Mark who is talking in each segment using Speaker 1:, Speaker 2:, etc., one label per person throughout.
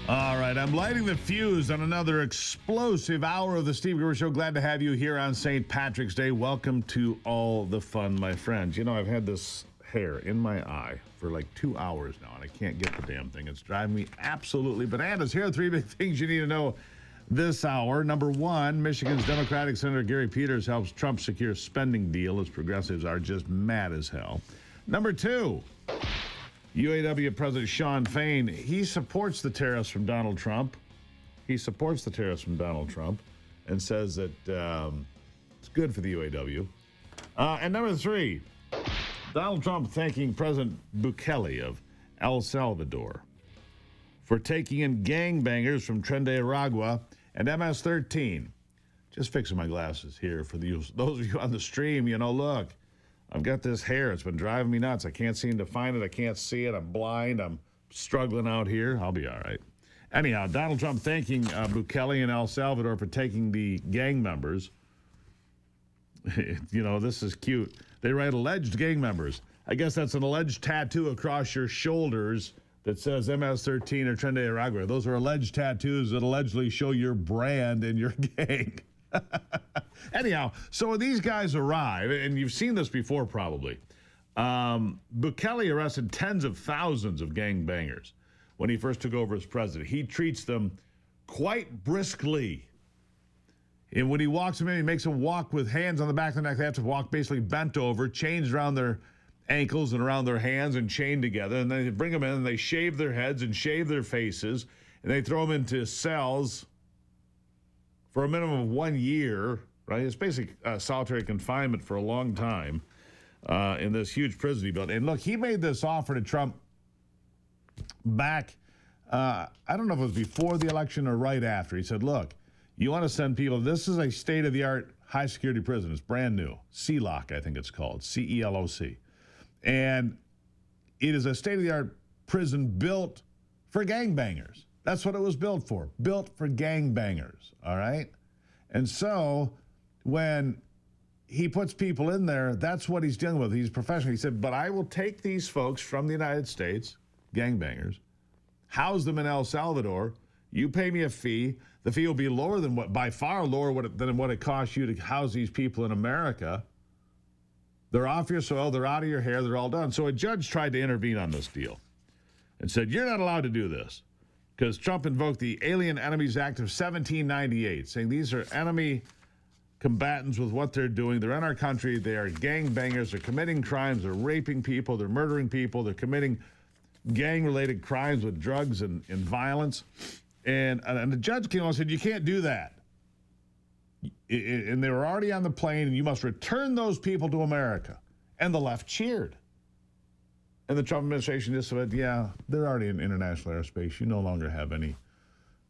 Speaker 1: All right, I'm lighting the fuse on another explosive hour of the Steve Gruber Show. Glad to have you here on St. Patrick's Day. Welcome to all the fun, my friends. You know, I've had this hair in my eye for like 2 hours now, and I can't get the damn thing. It's driving me absolutely bananas. Here are three big things you need to know this hour. Number one, Michigan's Democratic Senator Gary Peters helps Trump secure spending deal as progressives are just mad as hell. Number two, UAW President Sean Fain, he supports the tariffs from Donald Trump. He supports the tariffs from Donald Trump and says that it's good for the UAW. And number three, Donald Trump thanking President Bukele of El Salvador for taking in gangbangers from Tren de Aragua and MS-13. Just fixing my glasses here for those of you on the stream. You know, look. I've got this hair. It's been driving me nuts. I can't seem to find it. I can't see it. I'm blind. I'm struggling out here. I'll be all right. Anyhow, Donald Trump thanking Bukele and El Salvador for taking the gang members. You know, this is cute. They write alleged gang members. I guess that's an alleged tattoo across your shoulders that says MS-13 or Tren de Aragua. Those are alleged tattoos that allegedly show your brand and your gang. Anyhow, so when these guys arrive, and you've seen this before probably, Bukele arrested tens of thousands of gangbangers when he first took over as president. He treats them quite briskly. And when he walks them in, he makes them walk with hands on the back of the neck. They have to walk basically bent over, chains around their ankles and around their hands and chained together. And then they bring them in and they shave their heads and shave their faces. And they throw them into cells for a minimum of 1 year, right? It's basically solitary confinement for a long time in this huge prison he built. And look, he made this offer to Trump back, I don't know if it was before the election or right after. He said, look, you want to send people, this is a state-of-the-art high-security prison. It's brand new. CELOC, I think it's called, CELOC. And it is a state-of-the-art prison built for gangbangers. That's what it was built for gangbangers, all right? And so when he puts people in there, that's what he's dealing with. He's professional. He said, but I will take these folks from the United States, gangbangers, house them in El Salvador. You pay me a fee. The fee will be lower than by far lower than what it costs you to house these people in America. They're off your soil. They're out of your hair. They're all done. So a judge tried to intervene on this deal and said, you're not allowed to do this. Because Trump invoked the Alien Enemies Act of 1798, saying these are enemy combatants with what they're doing. They're in our country. They are gangbangers. They're committing crimes. They're raping people. They're murdering people. They're committing gang-related crimes with drugs and violence. And the judge came on and said, you can't do that. And they were already on the plane, and you must return those people to America. And the left cheered. And the Trump administration just said, yeah, they're already in international airspace. You no longer have any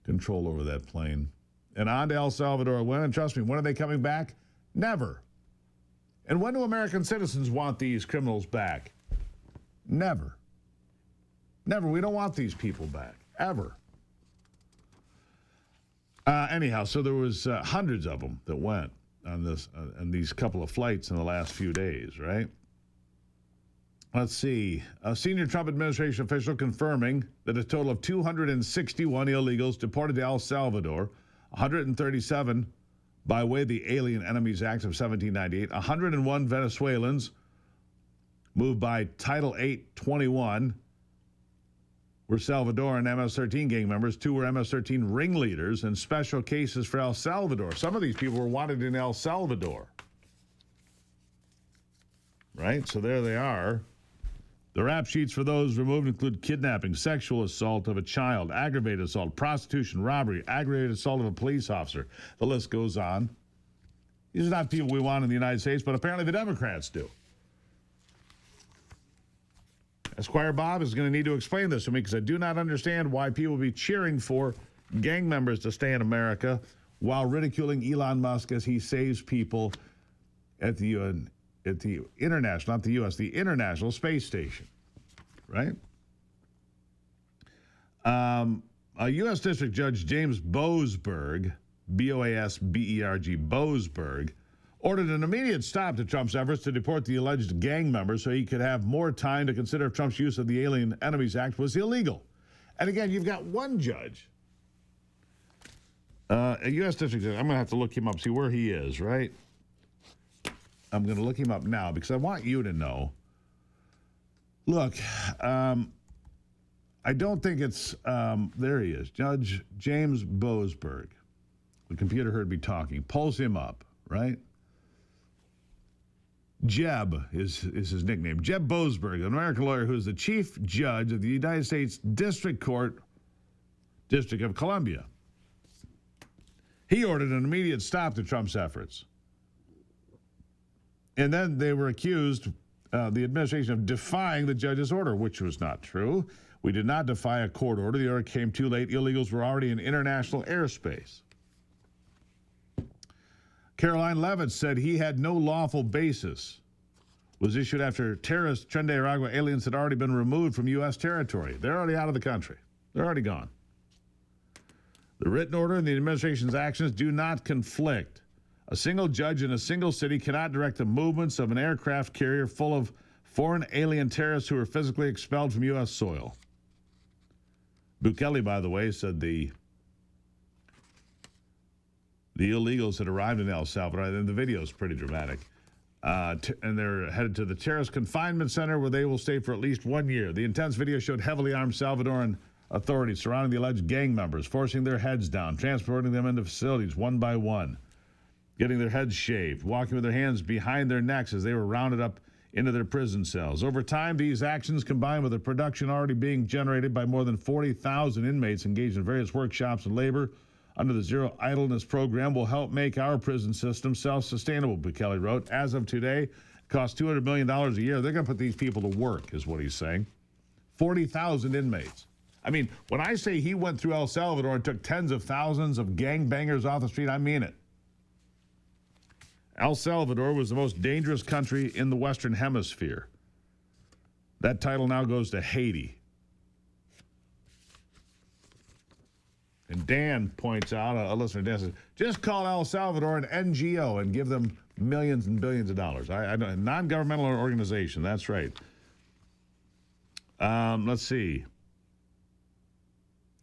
Speaker 1: control over that plane. And on to El Salvador. When, and trust me, when are they coming back? Never. And when do American citizens want these criminals back? Never. Never. We don't want these people back. Ever. Anyhow, so there was hundreds of them that went on this on these couple of flights in the last few days, right? Let's see. A senior Trump administration official confirming that a total of 261 illegals deported to El Salvador, 137 by way of the Alien Enemies Act of 1798, 101 Venezuelans moved by Title 821 were Salvadoran MS-13 gang members. 2 were MS-13 ringleaders and special cases for El Salvador. Some of these people were wanted in El Salvador. Right? So there they are. The rap sheets for those removed include kidnapping, sexual assault of a child, aggravated assault, prostitution, robbery, aggravated assault of a police officer. The list goes on. These are not people we want in the United States, but apparently the Democrats do. Esquire Bob is going to need to explain this to me because I do not understand why people will be cheering for gang members to stay in America while ridiculing Elon Musk as he saves people at the UN. At the international, not the U.S., the International Space Station, right? A U.S. District Judge James Boasberg, B-O-A-S-B-E-R-G, Boasberg, ordered an immediate stop to Trump's efforts to deport the alleged gang members so he could have more time to consider if Trump's use of the Alien Enemies Act was illegal. And again, you've got one judge, a U.S. District Judge. I'm going to have to look him up, see where he is, right? I'm going to look him up now because I want you to know. Look, I don't think it's, there he is, Judge James Boasberg. The computer heard me talking. Pulls him up, right? Jeb is his nickname. Jeb Boasberg, an American lawyer who is the chief judge of the United States District Court, District of Columbia. He ordered an immediate stop to Trump's efforts. And then they were accused, the administration, of defying the judge's order, which was not true. We did not defy a court order. The order came too late. Illegals were already in international airspace. Caroline Leavitt said he had no lawful basis. Was issued after terrorist Tren de Aragua aliens had already been removed from U.S. territory. They're already out of the country. They're already gone. The written order and the administration's actions do not conflict. A single judge in a single city cannot direct the movements of an aircraft carrier full of foreign alien terrorists who are physically expelled from U.S. soil. Bukele, by the way, said the illegals had arrived in El Salvador, and the video is pretty dramatic, and they're headed to the terrorist confinement center where they will stay for at least 1 year. The intense video showed heavily armed Salvadoran authorities surrounding the alleged gang members, forcing their heads down, transporting them into facilities one by one, getting their heads shaved, walking with their hands behind their necks as they were rounded up into their prison cells. Over time, these actions, combined with the production already being generated by more than 40,000 inmates engaged in various workshops and labor under the Zero Idleness program, will help make our prison system self-sustainable, Bukele wrote. As of today, it costs $200 million a year. They're going to put these people to work, is what he's saying. 40,000 inmates. I mean, when I say he went through El Salvador and took tens of thousands of gangbangers off the street, I mean it. El Salvador was the most dangerous country in the Western Hemisphere. That title now goes to Haiti. And Dan points out, a listener, Dan says, just call El Salvador an NGO and give them millions and billions of dollars. I know, a non-governmental organization, that's right. Let's see.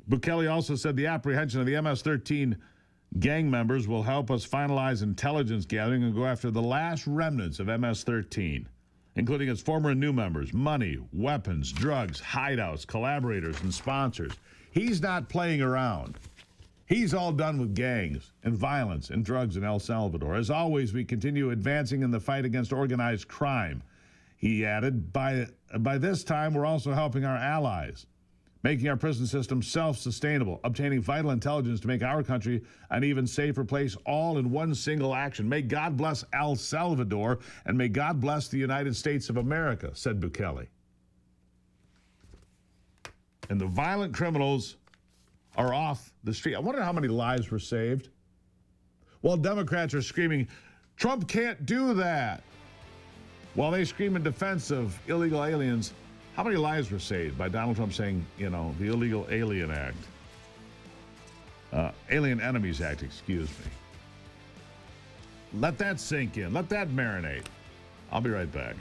Speaker 1: Bukele also said the apprehension of the MS-13 gang members will help us finalize intelligence gathering and go after the last remnants of MS-13, including its former and new members, money, weapons, drugs, hideouts, collaborators, and sponsors. He's not playing around. He's all done with gangs and violence and drugs in El Salvador. As always, we continue advancing in the fight against organized crime. He added, by this time, we're also helping our allies, making our prison system self-sustainable, obtaining vital intelligence to make our country an even safer place, all in one single action. May God bless El Salvador, and may God bless the United States of America, said Bukele. And the violent criminals are off the street. I wonder how many lives were saved. While Democrats are screaming, Trump can't do that, while they scream in defense of illegal aliens, how many lives were saved by Donald Trump saying, you know, the Illegal Alien Act? Alien Enemies Act, excuse me. Let that sink in. Let that marinate. I'll be right back.